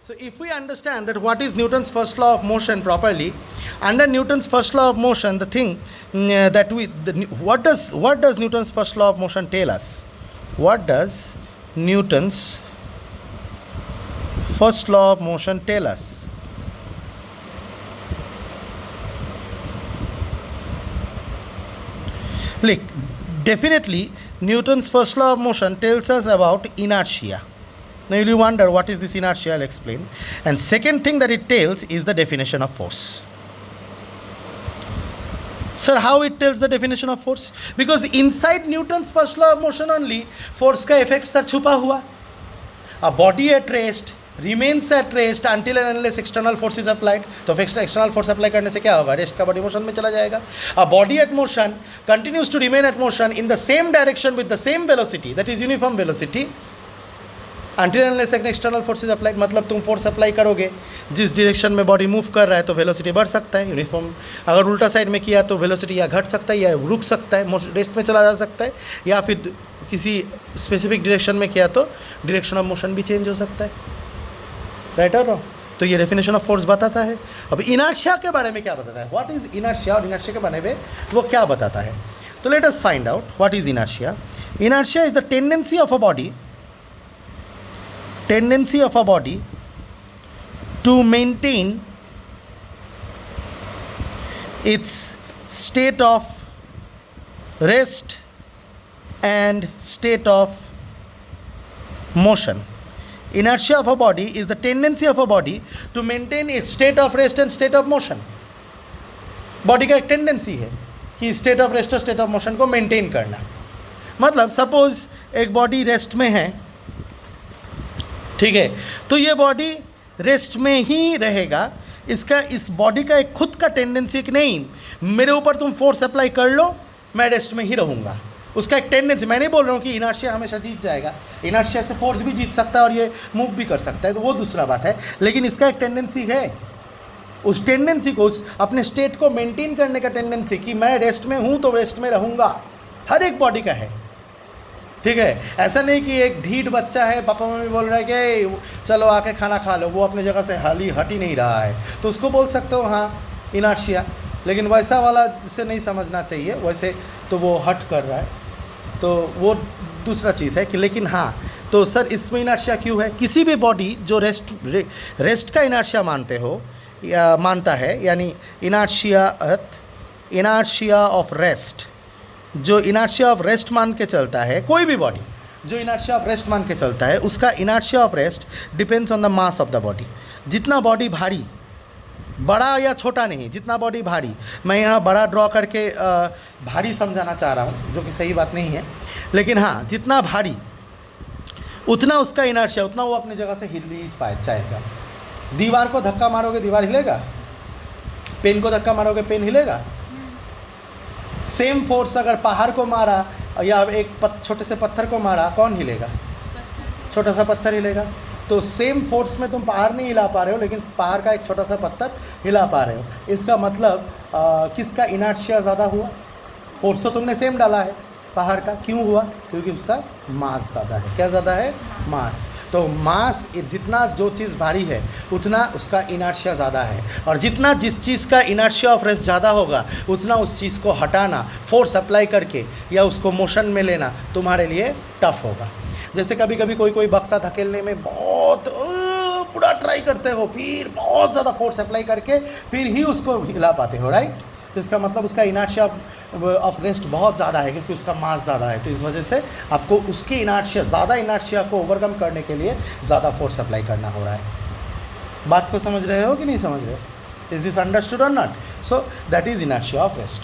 So if we understand that what is Newton's first law of motion properly, under Newton's first law of motion, the thing that what does Newton's first law of motion tell us? What does Newton's first law of motion tell us? Like, definitely Newton's first law of motion tells us about inertia. Now you'll wonder what is this inertia. I'll explain. And second thing that it tells is the definition of force. Sir, how it tells the definition of force? Because inside Newton's first law of motion only force का effect sir छुपा हुआ. A body at rest remains at rest until and unless external force is applied. तो external force apply करने से क्या होगा? Rest का body motion में चला जाएगा. A body at motion continues to remain at motion in the same direction with the same velocity, that is uniform velocity, until and unless external force is applied. मतलब तुम force apply करोगे, जिस direction में body move कर रहा है तो velocity बढ़ सकता है यूनिफॉर्म. अगर उल्टा साइड में किया तो वेलोसिटी या घट सकता है या रुक सकता है, रेस्ट में चला जा सकता है, या फिर किसी स्पेसिफिक डायरेक्शन में किया तो डायरेक्शन ऑफ मोशन भी चेंज हो सकता है. राइट और रॉन्ग? तो ये डेफिनेशन ऑफ फोर्स बताता है. अब इनर्शिया के बारे में क्या बताता है? व्हाट इज इनर्शिया, और इनर्शिया के बारे में वो क्या बताता है? तो let us find out what is inertia. Inertia is the tendency of a body to maintain its state of rest and state of motion. Inertia of a body is the tendency of a body to maintain its state of rest and state of motion. Body का एक tendency है कि state of rest और state of motion को maintain करना. मतलब suppose एक body rest में है, ठीक है, तो ये बॉडी रेस्ट में ही रहेगा. इसका इस बॉडी का एक खुद का टेंडेंसी कि नहीं, मेरे ऊपर तुम फोर्स अप्लाई कर लो, मैं रेस्ट में ही रहूँगा. उसका एक टेंडेंसी. मैं नहीं बोल रहा हूँ कि इनर्शिया हमेशा जीत जाएगा. इनर्शिया से फोर्स भी जीत सकता है और ये मूव भी कर सकता है, तो वो दूसरा बात है. लेकिन इसका एक टेंडेंसी है, उस टेंडेंसी को, उस अपने स्टेट को मेंटेन करने का टेंडेंसी कि मैं रेस्ट में हूँ तो रेस्ट में रहूँगा, हर एक बॉडी का है. ठीक है, ऐसा नहीं कि एक ढीठ बच्चा है, पापा मम्मी बोल रहे हैं कि चलो आके खाना खा लो, वो अपने जगह से हट ही नहीं रहा है, तो उसको बोल सकते हो हाँ इनर्शिया. लेकिन वैसा वाला से नहीं समझना चाहिए, वैसे तो वो हट कर रहा है, तो वो दूसरा चीज़ है कि. लेकिन हाँ, तो सर इसमें इनर्शिया क्यों है? किसी भी बॉडी जो रेस्ट का इनर्शिया मानता है, यानी इनर्शिया ऑफ रेस्ट, जो इनर्शिया ऑफ रेस्ट मान के चलता है, कोई भी बॉडी जो इनर्शिया ऑफ रेस्ट मान के चलता है, उसका inertia of rest depends on the mass of the body. जितना बॉडी भारी, बड़ा या छोटा नहीं, जितना बॉडी भारी, मैं यहाँ बड़ा ड्रॉ करके भारी समझाना चाह रहा हूँ, जो कि सही बात नहीं है, लेकिन हाँ, जितना भारी उतना उसका इनर्शिया, उतना वो अपनी जगह से हिल ही जाएगा. दीवार को धक्का मारोगे दीवार हिलेगा, पेन को धक्का मारोगे पेन हिलेगा. सेम फोर्स अगर पहाड़ को मारा या एक छोटे से पत्थर को मारा, कौन हिलेगा? छोटा सा पत्थर हिलेगा. तो सेम फोर्स में तुम पहाड़ नहीं हिला पा रहे हो, लेकिन पहाड़ का एक छोटा सा पत्थर हिला पा रहे हो. इसका मतलब किसका इनर्शिया ज़्यादा हुआ? फोर्स तो तुमने सेम डाला है, पहाड़ का. क्यों हुआ? क्योंकि उसका मास ज़्यादा है. क्या ज़्यादा है? मास. तो मास, जितना जो चीज़ भारी है उतना उसका इनर्शिया ज़्यादा है, और जितना जिस चीज़ का इनर्शिया ऑफ रेस्ट ज़्यादा होगा उतना उस चीज़ को हटाना, फोर्स अप्लाई करके या उसको मोशन में लेना तुम्हारे लिए टफ होगा. जैसे कभी कभी कोई बक्सा धकेलने में बहुत पूरा ट्राई करते हो, फिर बहुत ज़्यादा फोर्स अप्लाई करके फिर ही उसको हिला पाते हो, राइट? तो इसका मतलब उसका इनर्शिया ऑफ रेस्ट बहुत ज़्यादा है, क्योंकि उसका मास ज़्यादा है. तो इस वजह से आपको उसके ज़्यादा इनर्शिया को ओवरकम करने के लिए ज़्यादा फोर्स अप्लाई करना हो रहा है. बात को समझ रहे हो कि नहीं समझ रहे? इज दिस अंडरस्टूड और not? So that is inertia of rest.